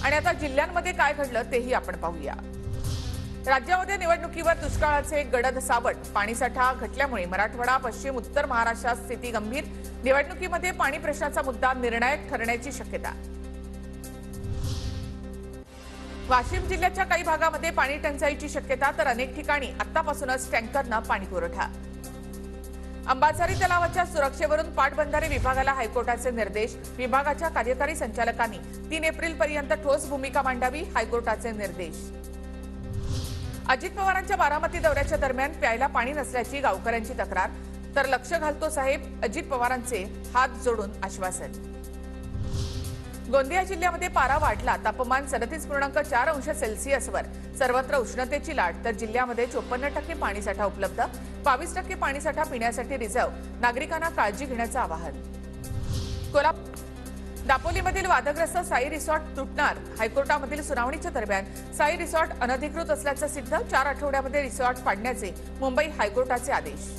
आणि आता जिल्ह्यांमध्ये काय घडलं तेही आपण पाहूया। राज्यामध्ये निवडणुकीवर दुष्काळाचे गडद सावट। पाणीसाठा घटल्यामुळे मराठवाडा, पश्चिम, उत्तर महाराष्ट्रात स्थिती गंभीर। निवडणुकीमध्ये पाणी प्रश्नाचा मुद्दा निर्णायक ठरण्याची शक्यता। वाशिम जिल्ह्याच्या काही भागामध्ये पाणी टंचाईची शक्यता, तर अनेक ठिकाणी आतापासूनच टँकरनं पाणी पुरवठा। अंबाझरी तलावाच्या सुरक्षेवरून पाटबंधारे विभागाला हायकोर्टाचे निर्देश। विभागाच्या कार्यकारी संचालकांनी 3 एप्रिलपर्यंत ठोस भूमिका मांडावी, हायकोर्टाचे निर्देश। अजित पवारांच्या बारामती दौऱ्याच्या दरम्यान प्यायला पाणी नसल्याची गावकऱ्यांची तक्रार, तर लक्ष घालतो साहेब, अजित पवारांचे हात जोडून आश्वासन। गोंदिया जिल्ह्यामध्ये पारा वाढला, तापमान 37.4 अंश सेल्सिअसवर। सर्वत्र उष्णतेची लाट, तर जिल्ह्यामध्ये 54% पाणीसाठा उपलब्ध। 22% पाणीसाठा पिण्यासाठी रिझर्व्ह। नागरिकांना काळजी घेण्याचं आवाहन। दापोलीमधील वादग्रस्त साई रिसॉर्ट तुटणार, हायकोर्टामधील सुनावणीच्या दरम्यान साई रिसॉर्ट अनधिकृत असल्याचं सिद्ध। 4 आठवड्यामध्ये रिसॉर्ट पाडण्याचे मुंबई हायकोर्टाचे आदेश।